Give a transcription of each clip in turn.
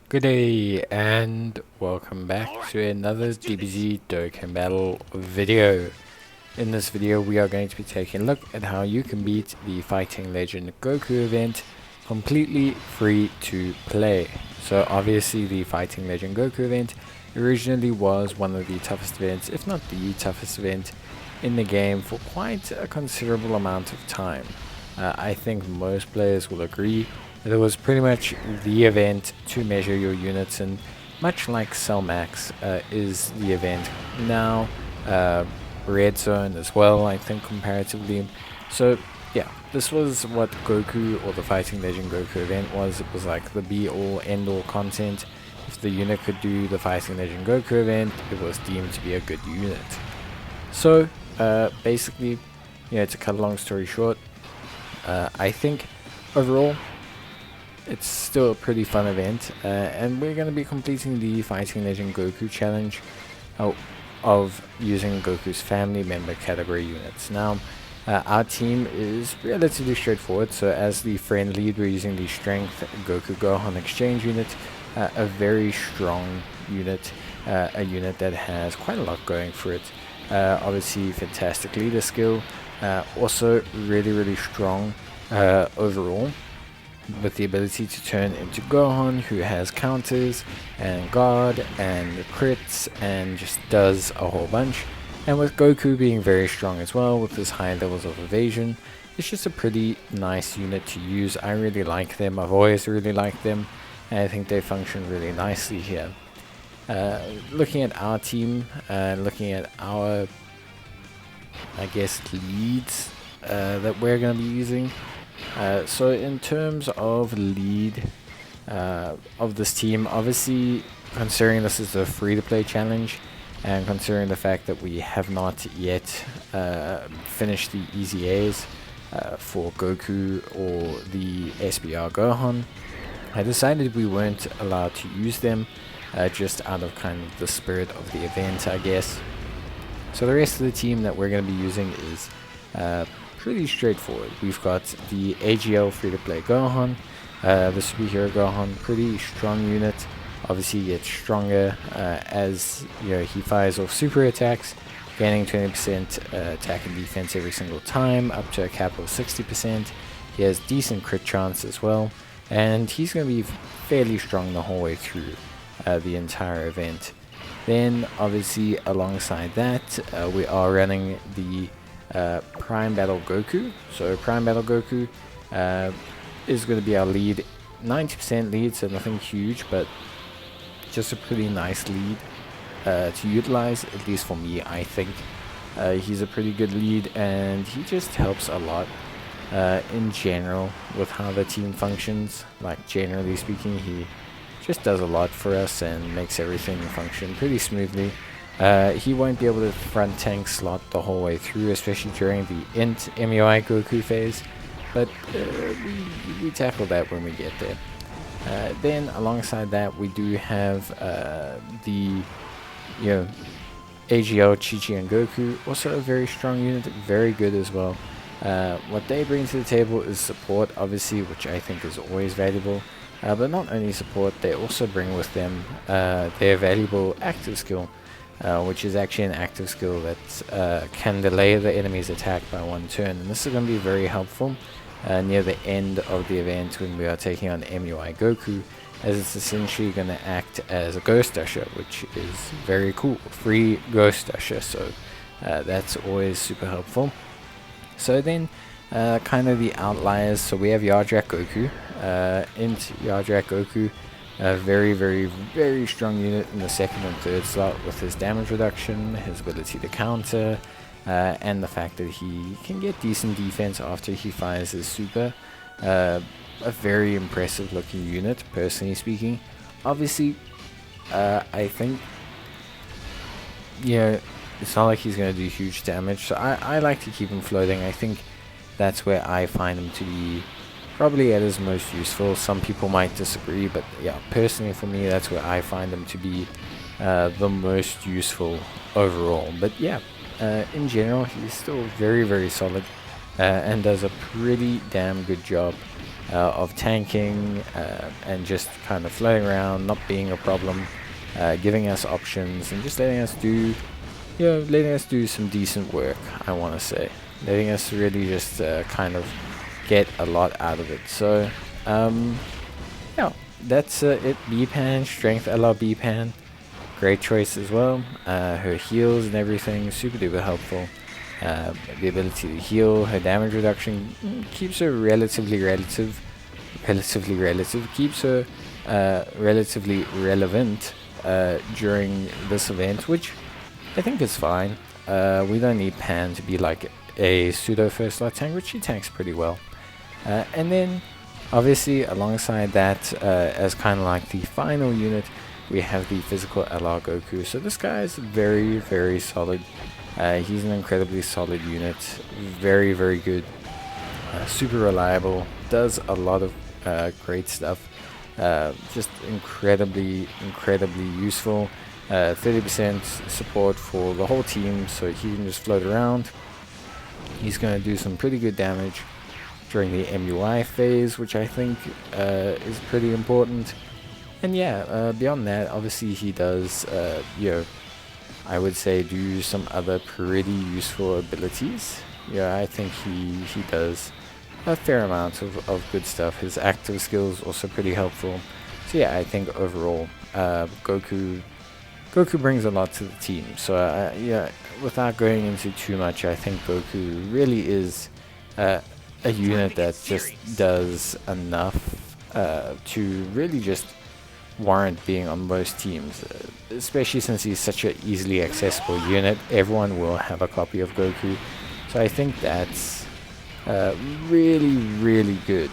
Good day and welcome back to another DBZ Dokkan battle video. In this video we are going to be taking a look at how you can beat the Fighting Legend Goku event completely free to play. So obviously the Fighting Legend Goku event originally was one of the toughest events, if not the toughest event in the game for quite a considerable amount of time. I think most players will agree that it was pretty much the event to measure your units, and much like Cell Max is the event now, Red Zone as well, I think, comparatively. So yeah, this was what Goku, or the Fighting Legend Goku event was. It was like the be-all end-all content. If the unit could do the Fighting Legend Goku event, it was deemed to be a good unit. So basically, to cut a long story short, I think overall it's still a pretty fun event, and we're going to be completing the Fighting Legend Goku challenge of using Goku's family member category units. Now, our team is relatively straightforward. So as the friend lead, we're using the Strength Goku Gohan exchange unit, a very strong unit, a unit that has quite a lot going for it. Obviously, fantastic leader skill, also really strong overall, with the ability to turn into Gohan, who has counters and guard and crits and just does a whole bunch. And with Goku being very strong as well, with his high levels of evasion, it's just a pretty nice unit to use. I really like them. I've always really liked them, and I think they function really nicely here. Looking at our team, looking at our, I guess, leads that we're going to be using. So in terms of lead of this team, obviously considering this is a free-to-play challenge, and considering the fact that we have not yet finished the EZAs for Goku or the SBR Gohan, I decided we weren't allowed to use them, just out of kind of the spirit of the event, I guess. So the rest of the team that we're going to be using is pretty straightforward. We've got the AGL free-to-play Gohan, the superhero Gohan, pretty strong unit. Obviously gets stronger as he fires off super attacks, gaining 20% attack and defense every single time, up to a cap of 60%. He has decent crit chance as well, and he's going to be fairly strong the whole way through the entire event. Then obviously alongside that, we are running the Prime Battle Goku. So Prime Battle Goku is going to be our lead, 90% lead, so nothing huge, but just a pretty nice lead to utilize, at least for me. I think he's a pretty good lead, and he just helps a lot in general with how the team functions. Like, generally speaking, he just does a lot for us and makes everything function pretty smoothly. He won't be able to front tank slot the whole way through, especially during the Int MUI Goku phase, but we tackle that when we get there. Then alongside that, we do have the AGL Chi-Chi and Goku, also a very strong unit, very good as well. What they bring to the table is support, obviously, which I think is always valuable. But not only support, they also bring with them their valuable active skill, which is actually an active skill that can delay the enemy's attack by 1 turn. And this is going to be very helpful near the end of the event when we are taking on MUI Goku, as it's essentially going to act as a Ghost Usher, which is very cool. Free Ghost Usher, so that's always super helpful. So then, kind of the outliers. So we have Yardrak Goku, Int Yardrak Goku, a very strong unit in the second and third slot with his damage reduction, his ability to counter, and the fact that he can get decent defense after he fires his super. A very impressive looking unit, personally speaking. Obviously, I think it's not like he's going to do huge damage, so I like to keep him floating. I think that's where I find him to be probably at his most useful. Some people might disagree, but yeah, personally for me, that's where I find him to be the most useful overall. But yeah, in general, he's still very solid and does a pretty damn good job of tanking and just kind of floating around, not being a problem, giving us options and just letting us do, letting us do some decent work. I want to say, letting us really just kind of get a lot out of it. So yeah, that's it. B-Pan, strength LR B-Pan, great choice as well. Her heals and everything, super duper helpful. The ability to heal, her damage reduction keeps her relatively keeps her relatively relevant during this event, which I think is fine. We don't need Pan to be like a pseudo first slot tank, which she tanks pretty well. And then obviously alongside that, as kind of like the final unit, we have the physical LR Goku. So this guy is very, very solid. He's an incredibly solid unit, very, very good, super reliable, does a lot of great stuff, just incredibly useful. 30% support for the whole team, so he can just float around. He's going to do some pretty good damage during the MUI phase, which I think is pretty important. And yeah, beyond that, obviously he does, I would say do some other pretty useful abilities. Yeah, I think he does a fair amount of good stuff. His active skills also pretty helpful. So yeah, I think overall, Goku brings a lot to the team. So yeah, without going into too much, I think Goku really is a unit that just does enough to really just warrant being on most teams, especially since he's such an easily accessible unit. Everyone will have a copy of Goku, so I think that's really good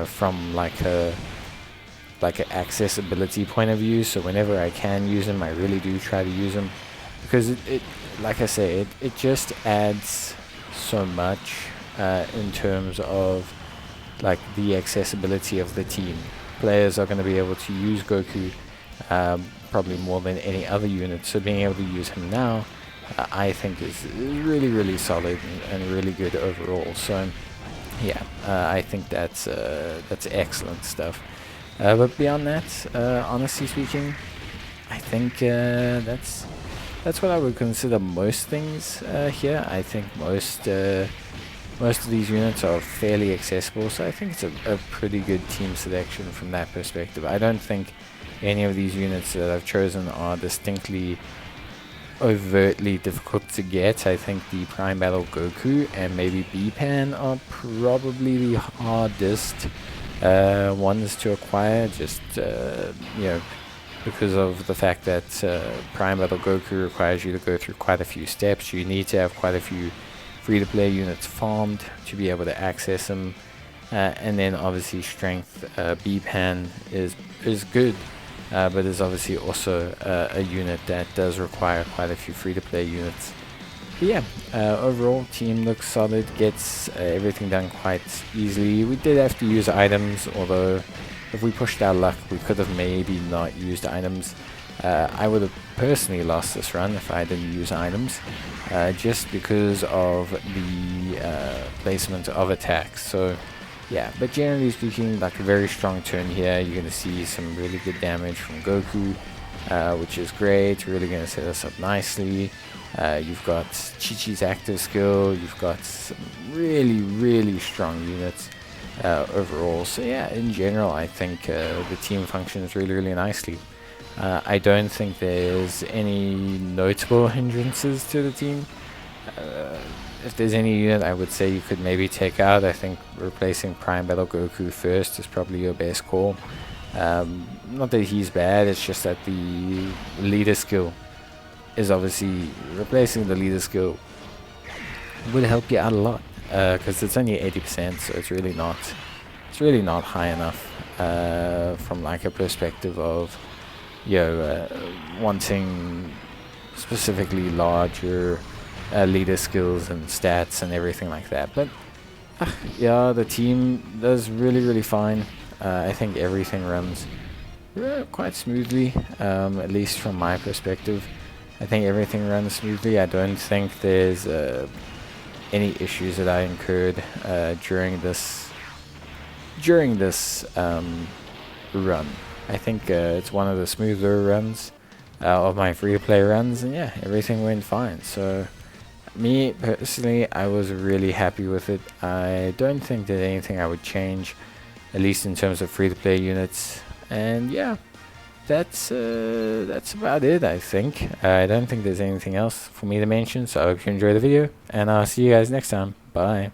from like an accessibility point of view. So whenever I can use him, I really do try to use him, because it like I say, it just adds so much in terms of like the accessibility of the team. Players are going to be able to use Goku probably more than any other unit, so being able to use him now I think is really solid and really good overall. So yeah, I think that's excellent stuff. But beyond that, honestly speaking, I think that's what I would consider most things here. I think most of these units are fairly accessible, so I think it's a pretty good team selection from that perspective. I don't think any of these units that I've chosen are distinctly overtly difficult to get. I think the Prime Battle Goku and maybe B-Pan are probably the hardest ones to acquire, just because of the fact that Prime Battle Goku requires you to go through quite a few steps. You need to have quite a few free-to-play units farmed to be able to access them, and then obviously strength B-Pan is good, but is obviously also a unit that does require quite a few free-to-play units. But yeah, overall team looks solid, gets everything done quite easily. We did have to use items, although if we pushed our luck we could have maybe not used items. I would have personally lost this run if I didn't use items, just because of the placement of attacks. So yeah, but generally speaking, like a very strong turn here. You're going to see some really good damage from Goku, which is great, really going to set us up nicely. You've got Chi-Chi's active skill, you've got some really strong units overall. So yeah, in general I think the team functions really nicely. I don't think there's any notable hindrances to the team. If there's any unit I would say you could maybe take out, I think replacing Prime Battle Goku first is probably your best call. Not that he's bad, it's just that the leader skill is obviously, replacing the leader skill would help you out a lot, because it's only 80%, so it's really not high enough from like a perspective of wanting specifically larger leader skills and stats and everything like that. But yeah, the team does really fine. I think everything runs quite smoothly, at least from my perspective. I think everything runs smoothly. I don't think there's any issues that I incurred during this during this run. I think it's one of the smoother runs of my free-to-play runs, and yeah, everything went fine. So me personally, I was really happy with it. I don't think there's anything I would change, at least in terms of free-to-play units. And yeah, that's about it, I think. I don't think there's anything else for me to mention, so I hope you enjoy the video, and I'll see you guys next time. Bye.